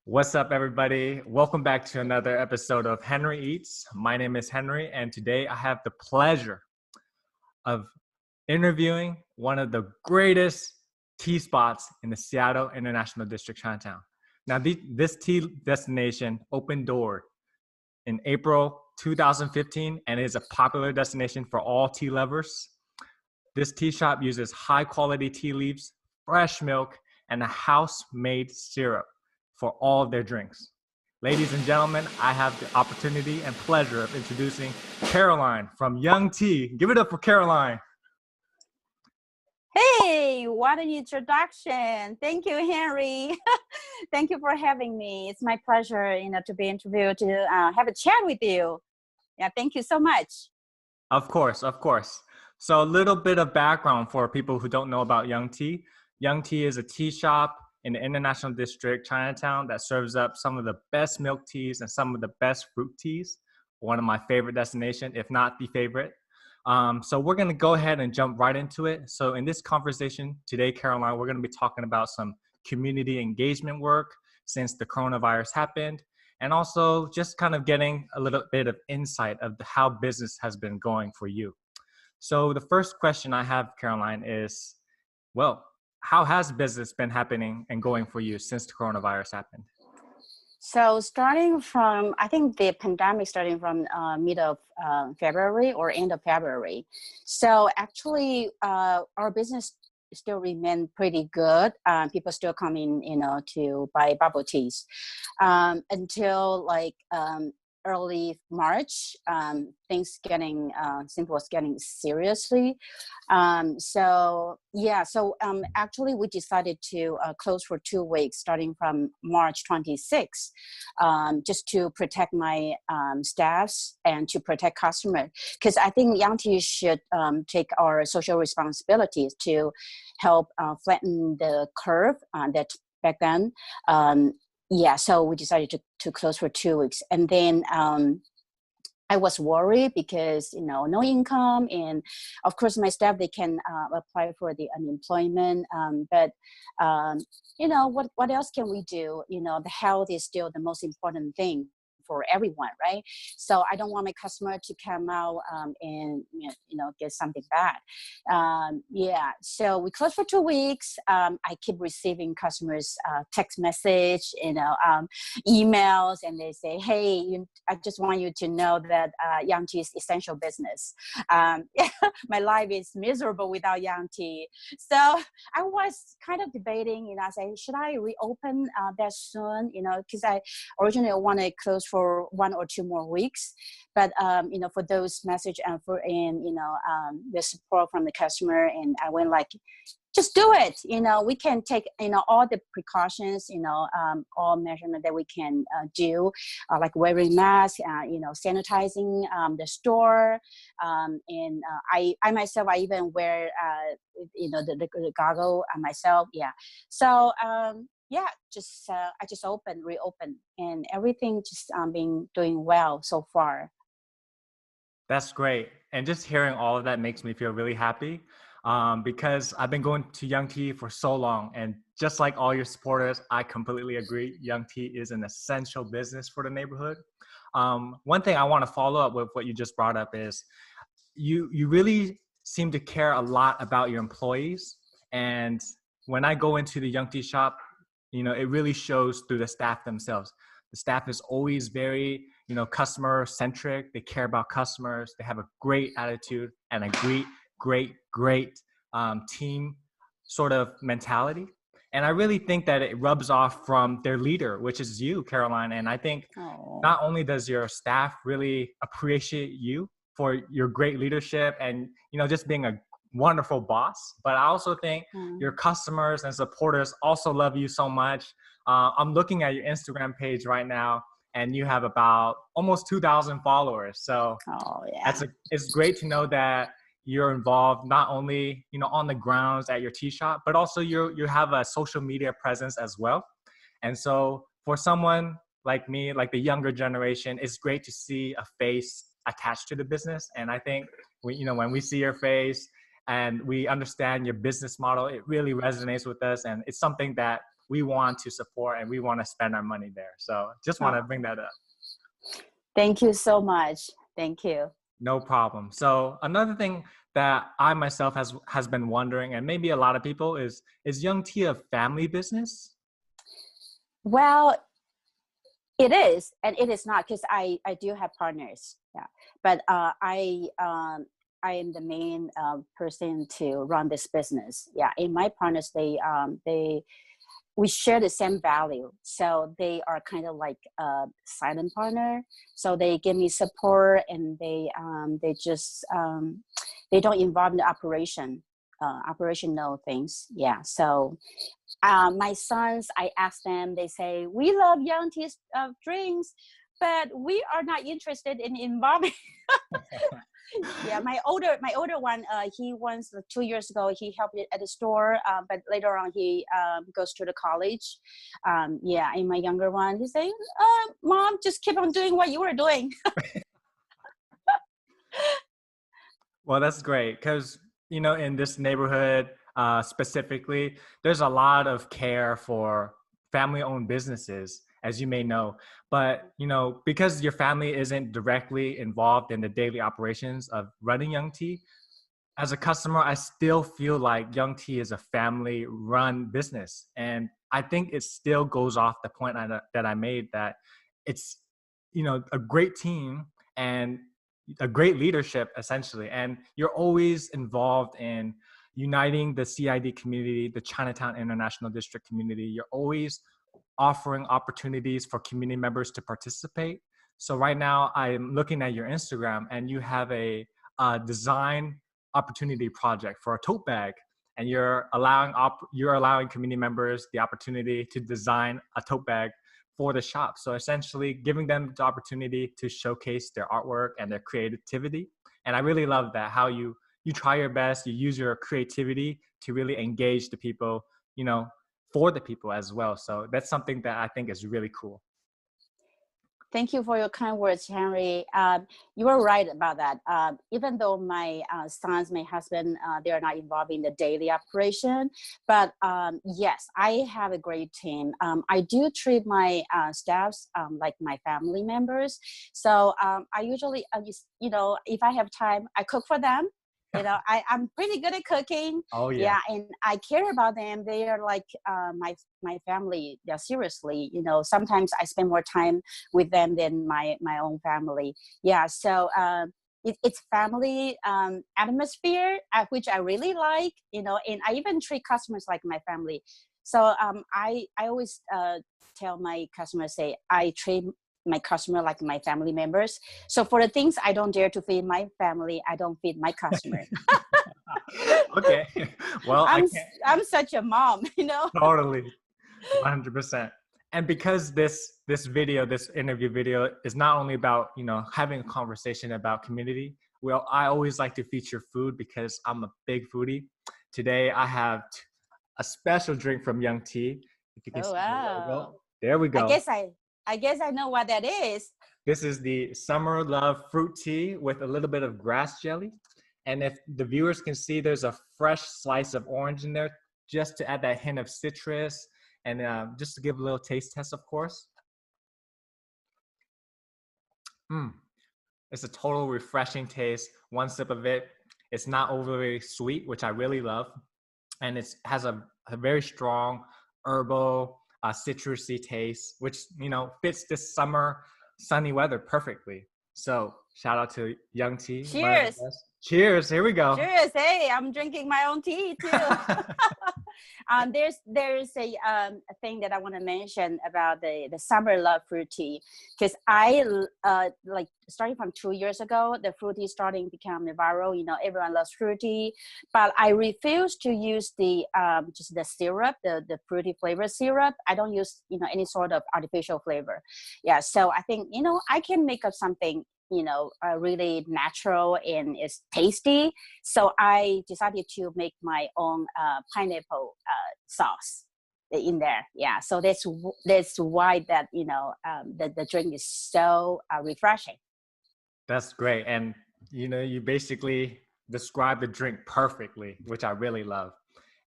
What's up, everybody? Welcome back to another episode of Henry Eats. My name is Henry, and today I have the pleasure of interviewing one of the greatest tea spots in the Seattle International District, Chinatown. Now, this tea destination opened door in April 2015 and is a popular destination for all tea lovers. This tea shop uses high quality tea leaves, fresh milk, and a house-made syrup for all of their drinks. Ladies and gentlemen, I have the opportunity and pleasure of introducing Caroline from Young Tea. Give it up for Caroline. Hey, what an introduction. Thank you, Henry. Thank you for having me. It's my pleasure, to be interviewed, to have a chat with you. Yeah, thank you so much. Of course. So a little bit of background for people who don't know about Young Tea. Young Tea is a tea shop in the International District, Chinatown, that serves up some of the best milk teas and some of the best fruit teas. One of my favorite destinations, if not the favorite. So we're going to go ahead and jump right into it. So in this conversation today, Caroline, we're going to be talking about some community engagement work since the coronavirus happened, and also just kind of getting a little bit of insight of how business has been going for you. So the first question I have, Caroline, is, well, how has business been happening and going for you since the coronavirus happened? So starting from, I think the pandemic starting from mid of February or end of February. So actually our business still remain pretty good. People still come in, to buy bubble teas until early March. Things was getting seriously. Actually we decided to close for 2 weeks starting from March 26th, just to protect my staffs and to protect customers. Because I think Young Tea should take our social responsibilities to help flatten the curve that back then. So we decided to close for 2 weeks. And then I was worried because, no income. And of course, my staff, they can apply for the unemployment. What else can we do? The health is still the most important thing for everyone, right? So I don't want my customer to come out and get something bad. So we closed for 2 weeks. I keep receiving customers text message, emails, and they say, "Hey, I just want you to know that Young Tea is essential business. My life is miserable without Young Tea." So I was kind of debating, I say, should I reopen that soon? Because I originally wanted to close for 1 or 2 more weeks, but for those message and the support from the customer, and I went like, just do it. We can take all the precautions, all measurement that we can do, like wearing masks, sanitizing the store, and I myself, I even wear the goggle myself. So I just reopened, and everything just been doing well so far. That's great. And just hearing all of that makes me feel really happy because I've been going to Young Tea for so long. And just like all your supporters, I completely agree. Young Tea is an essential business for the neighborhood. One thing I want to follow up with what you just brought up is you really seem to care a lot about your employees. And when I go into the Young Tea shop, it really shows through the staff themselves. The staff is always very, customer centric. They care about customers. They have a great attitude and a great team sort of mentality. And I really think that it rubs off from their leader, which is you, Caroline. And I think not only does your staff really appreciate you for your great leadership and, just being a wonderful boss, but I also think your customers and supporters also love you so much. I'm looking at your Instagram page right now, and you have about almost 2,000 followers. So it's great to know that you're involved not only on the grounds at your tea shop, but also you have a social media presence as well. And so for someone like me, like the younger generation, it's great to see a face attached to the business. And I think when we see your face and we understand your business model, it really resonates with us, and it's something that we want to support and we want to spend our money there. So just want to bring that up. Thank you so much. Thank you. No problem. So another thing that I myself has been wondering, and maybe a lot of people, is Young Tea a family business? Well, it is, and it is not, because I do have partners. Yeah, but I am the main person to run this business. Yeah, and my partners, we share the same value, so they are kind of like a silent partner. So they give me support, and they just they don't involve in the operational things. Yeah. So my sons, I ask them, they say, we love Young Tea's drinks, but we are not interested in involving. Yeah, my older one, he once 2 years ago, he helped at the store, but later on he goes to the college. Yeah, and my younger one, he's saying, Mom, just keep on doing what you were doing. Well, that's great because, in this neighborhood specifically, there's a lot of care for family-owned businesses, as you may know. But, because your family isn't directly involved in the daily operations of running Young Tea, as a customer, I still feel like Young Tea is a family-run business. And I think it still goes off the point that I made, that it's, a great team and a great leadership essentially, and you're always involved in uniting the CID community, the Chinatown International District community. You're always offering opportunities for community members to participate. So right now I'm looking at your Instagram, and you have a design opportunity project for a tote bag, and you're allowing community members the opportunity to design a tote bag for the shop. So essentially giving them the opportunity to showcase their artwork and their creativity. And I really love that, how you try your best, you use your creativity to really engage the people, for the people as well. So that's something that I think is really cool. Thank you for your kind words, Henry. You are right about that. Even though my sons, my husband, they are not involved in the daily operation, but yes, I have a great team. I do treat my staffs like my family members. So I usually, if I have time, I cook for them. I'm pretty good at cooking. Oh yeah. Yeah, and I care about them. They are like my family. Yeah, seriously. Sometimes I spend more time with them than my own family. Yeah, so it's family atmosphere, which I really like. And I even treat customers like my family. So I always tell my customers, say, I treat my customer like my family members. So for the things I don't dare to feed my family, I don't feed my customer. Okay. Well, I'm such a mom, Totally. 100%. And because this interview video is not only about, having a conversation about community, well, I always like to feature food because I'm a big foodie. Today I have a special drink from Young Tea. If you can Oh see the logo. wow! There we go. I guess I know what that is. This is the Summer Love fruit tea with a little bit of grass jelly. And if the viewers can see, there's a fresh slice of orange in there just to add that hint of citrus, and just to give a little taste test, of course. It's a total refreshing taste. One sip of it, it's not overly sweet, which I really love. And it has a very strong herbal, citrusy taste, which, fits this summer sunny weather perfectly. So shout out to Young Tea. Cheers. Cheers. Here we go. Cheers. Hey, I'm drinking my own tea too. There's a thing that I want to mention about the Summer Love fruit tea, because I like starting from 2 years ago, the fruit tea starting to become viral. Everyone loves fruit tea, but I refuse to use the just the syrup, the fruity flavor syrup. I don't use any sort of artificial flavor. Yeah, so I think I can make up something really natural and it's tasty. So I decided to make my own pineapple sauce in there. Yeah, so that's why that the drink is so refreshing. That's great. And you basically describe the drink perfectly, which I really love.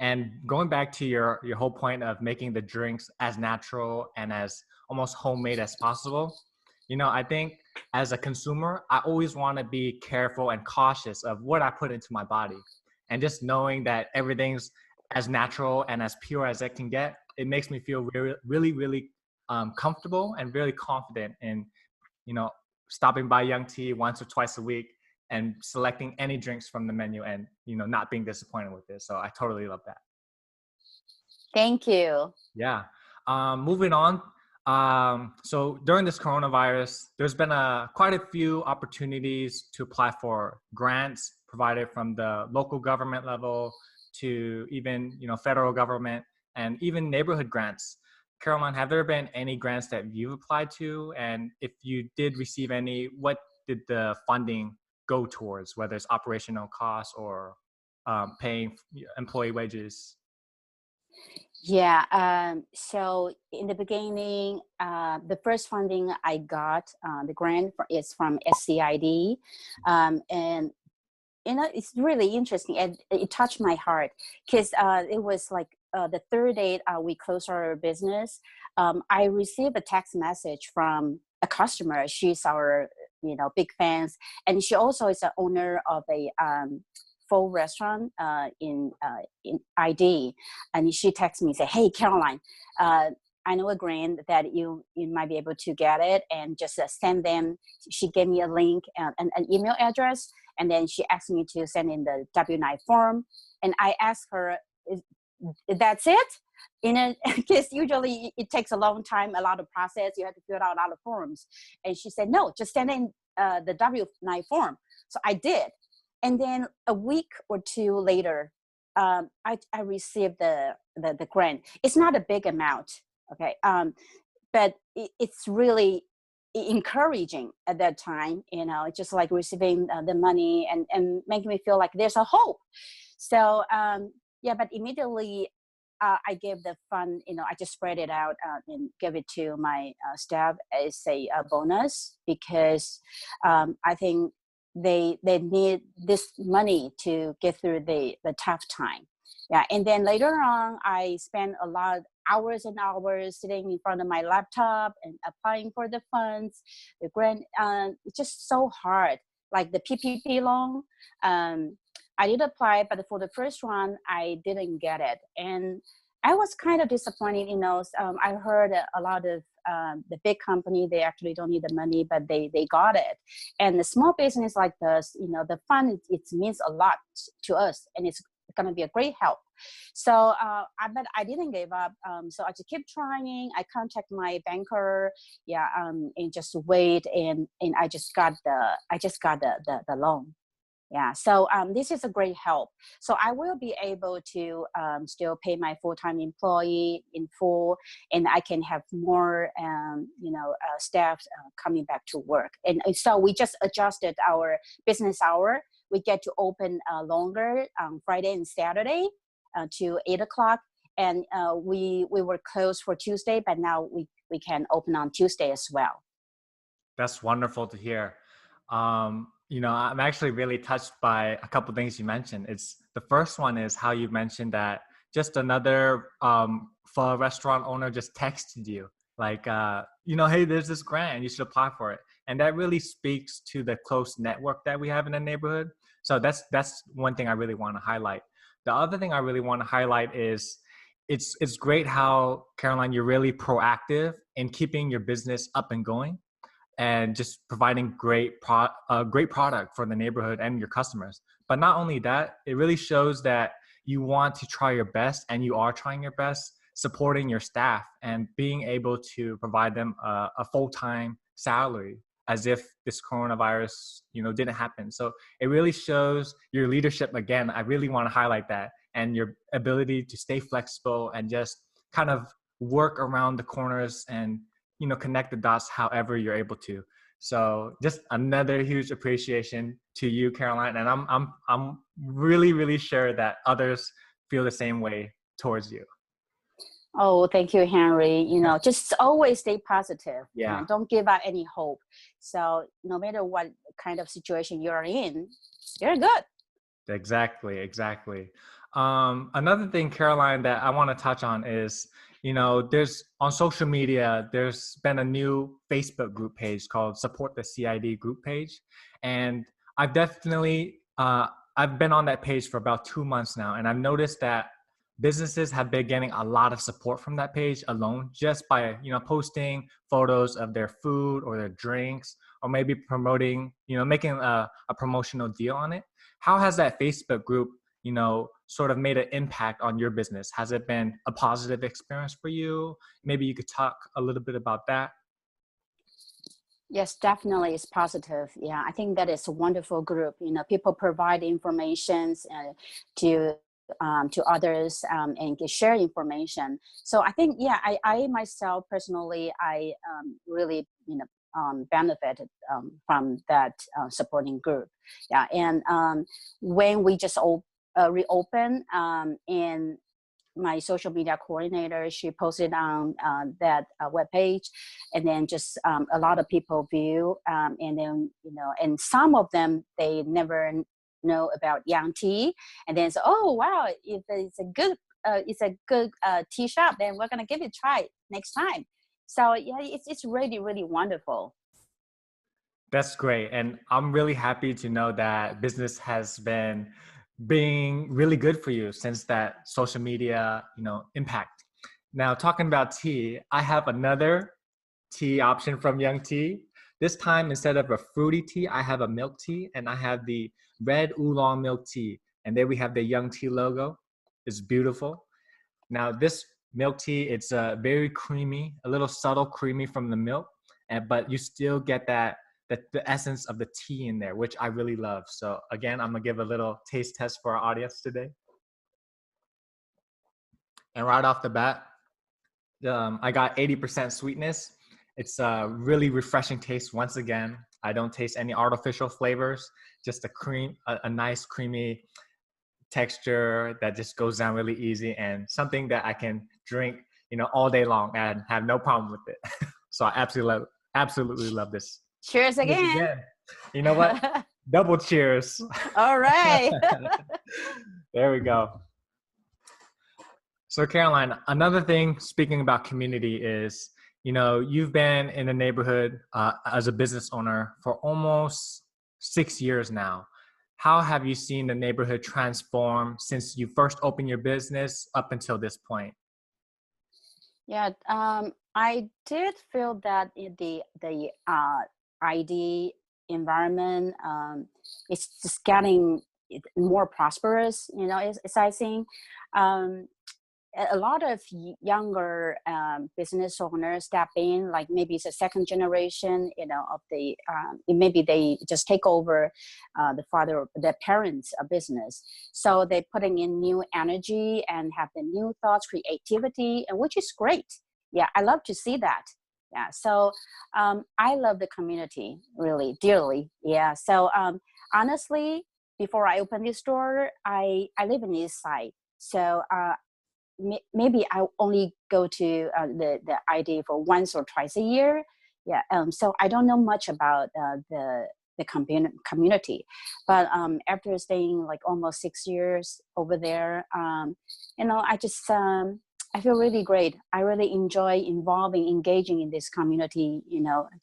And going back to your whole point of making the drinks as natural and as almost homemade as possible, I think as a consumer, I always want to be careful and cautious of what I put into my body. And just knowing that everything's as natural and as pure as it can get, it makes me feel really, really, really comfortable and really confident in, you know, stopping by Young Tea once or twice a week and selecting any drinks from the menu and, not being disappointed with it. So I totally love that. Thank you. Yeah. Moving on. So during this coronavirus, there's been quite a few opportunities to apply for grants provided from the local government level to even, federal government and even neighborhood grants. Caroline, have there been any grants that you've applied to? And if you did receive any, what did the funding go towards, whether it's operational costs or paying employee wages? Yeah. So in the beginning, the first funding I got, the grant is from SCID, and it's really interesting, and it touched my heart because it was like the third day we closed our business. I received a text message from a customer. She's our big fans, and she also is the owner of a full restaurant in ID, and she texted me, say, "Hey, Caroline, I know a grant that you might be able to get it, and just send them." She gave me a link and an email address, and then she asked me to send in the W-9 form, and I asked her, "That's it?" Because usually it takes a long time, a lot of process. You have to fill out a lot of forms, and she said, "No, just send in the W-9 form." So I did. And then a week or two later, I received the grant. It's not a big amount, okay, but it's really encouraging at that time. Just like receiving the money and making me feel like there's a hope. So yeah, but immediately I gave the fund. I just spread it out and give it to my staff as a bonus because I think they need this money to get through the tough time. Yeah. And then later on, I spent a lot of hours and hours sitting in front of my laptop and applying for the funds, the grant. It's just so hard. Like the PPP loan, I did apply, but for the first one, I didn't get it. And I was kind of disappointed. I heard a lot of the big company, they actually don't need the money, but they got it. And the small business like this, the fund, it means a lot to us, and it's going to be a great help. So but I didn't give up. So I just keep trying. I contact my banker, yeah, and just wait, and I just got the loan. Yeah, so this is a great help. So I will be able to still pay my full-time employee in full, and I can have more, staff coming back to work. And so we just adjusted our business hour. We get to open longer on Friday and Saturday to 8 o'clock. And we were closed for Tuesday, but now we can open on Tuesday as well. That's wonderful to hear. I'm actually really touched by a couple of things you mentioned. It's the first one is how you mentioned that just another pho restaurant owner just texted you like, hey, there's this grant and you should apply for it. And that really speaks to the close network that we have in the neighborhood. So that's one thing I really want to highlight. The other thing I really want to highlight is it's great how, Caroline, you're really proactive in keeping your business up and going, and just providing great product for the neighborhood and your customers. But not only that, it really shows that you want to try your best, and you are trying your best, supporting your staff and being able to provide them a full-time salary as if this coronavirus, didn't happen. So it really shows your leadership. Again, I really want to highlight that, and your ability to stay flexible and just kind of work around the corners and connect the dots however you're able to. So just another huge appreciation to you, Caroline. And I'm really, really sure that others feel the same way towards you. Oh, thank you, Henry. Just always stay positive. Yeah. Don't give up any hope. So no matter what kind of situation you're in, you're good. Exactly. Another thing, Caroline, that I want to touch on is, there's on social media, there's been a new Facebook group page called Support the CID group page. And I've definitely, I've been on that page for about 2 months now. And I've noticed that businesses have been getting a lot of support from that page alone, just by, posting photos of their food or their drinks, or maybe promoting, making a promotional deal on it. How has that Facebook group sort of made an impact on your business? Has it been a positive experience for you? Maybe you could talk a little bit about that. Yes, definitely, it's positive. Yeah, I think that is a wonderful group. People provide information to others, and share information. So I think, yeah, I myself personally, I really benefited from that supporting group. Yeah, and when we just reopen, and my social media coordinator, she posted on that webpage, and then just a lot of people view, and then and some of them, they never know about Yang Tea, and then say, oh wow, if it's a good tea shop, then we're gonna give it a try next time. So yeah, it's really, really wonderful. That's great. And I'm really happy to know that business has been being really good for you since that social media, impact. Now, talking about tea, I have another tea option from Young Tea. This time, instead of a fruity tea, I have a milk tea, and I have the red oolong milk tea. And there we have the Young Tea logo. It's beautiful. Now, this milk tea, it's very creamy, a little subtle creamy from the milk, but you still get the essence of the tea in there, which I really love. So again, I'm gonna give a little taste test for our audience today. And right off the bat, I got 80% sweetness. It's a really refreshing taste. Once again, I don't taste any artificial flavors, just a nice creamy texture that just goes down really easy, and something that I can drink, all day long and have no problem with it. So I absolutely love this. Cheers again. You know what? Double cheers. All right. There we go. So Caroline, another thing, speaking about community, is, you've been in the neighborhood as a business owner for almost 6 years now. How have you seen the neighborhood transform since you first opened your business up until this point? Yeah, I did feel that the ID environment, it's just getting more prosperous. As I think, a lot of younger business owners step in, like maybe it's a second generation, of the maybe they just take over their parents' business. So they're putting in new energy and have the new thoughts, creativity, and which is great. Yeah, I love to see that. Yeah, so I love the community really dearly. Yeah, so honestly, before I opened this store, I live in the East Side. So maybe I only go to the ID for once or twice a year. Yeah, so I don't know much about the community, but after staying like almost 6 years over there, I just I feel really great. I really enjoy engaging in this community.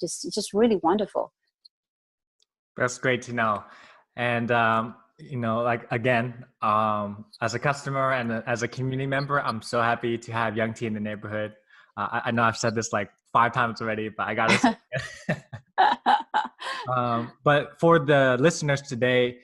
It's just really wonderful. That's great to know. And like again, as a customer and as a community member, I'm so happy to have Young Tea in the neighborhood. I know I've said this like 5 times already, but I gotta say it. But for the listeners today,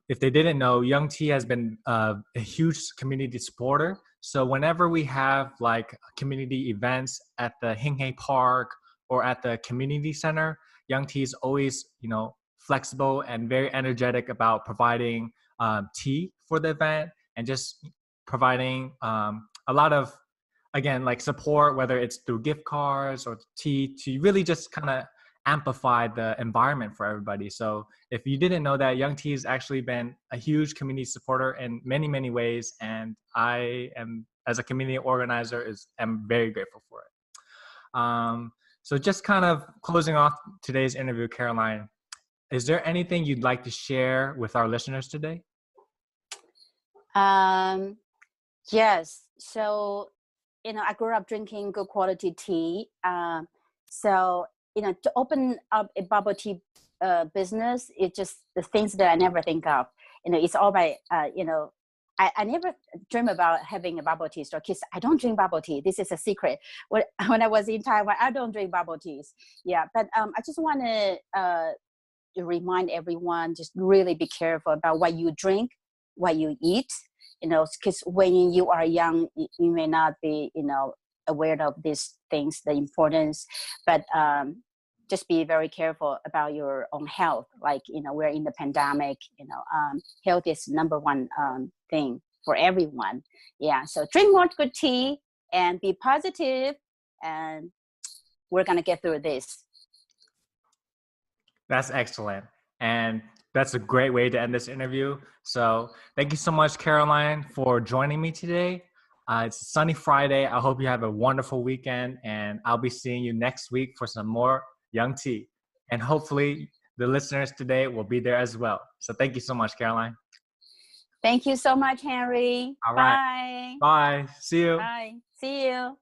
if they didn't know, Young Tea has been a huge community supporter. So whenever we have like community events at the Hinghe Park or at the community center, Young Tea is always, flexible and very energetic about providing tea for the event, and just providing a lot of, again, like support, whether it's through gift cards or tea, to really just kind of amplify the environment for everybody. So if you didn't know that, Young Tea has actually been a huge community supporter in many, many ways. And I am, as a community organizer, am very grateful for it. So just kind of closing off today's interview, Caroline, is there anything you'd like to share with our listeners today? Um, yes. So, I grew up drinking good quality tea. So, to open up a bubble tea business, it just the things that I never think of. It's all by, I never dream about having a bubble tea store because I don't drink bubble tea. This is a secret. When I was in Taiwan, I don't drink bubble teas. Yeah, but I just want to remind everyone, just really be careful about what you drink, what you eat, because when you are young, you may not be, aware of these things, the importance, but just be very careful about your own health. Like, we're in the pandemic, health is number one thing for everyone. Yeah. So drink more good tea and be positive, and we're going to get through this. That's excellent. And that's a great way to end this interview. So thank you so much, Caroline, for joining me today. It's a sunny Friday. I hope you have a wonderful weekend, and I'll be seeing you next week for some more Young Tea. And hopefully the listeners today will be there as well. So thank you so much, Caroline. Thank you so much, Henry. All right. Bye. Bye. See you. Bye. See you.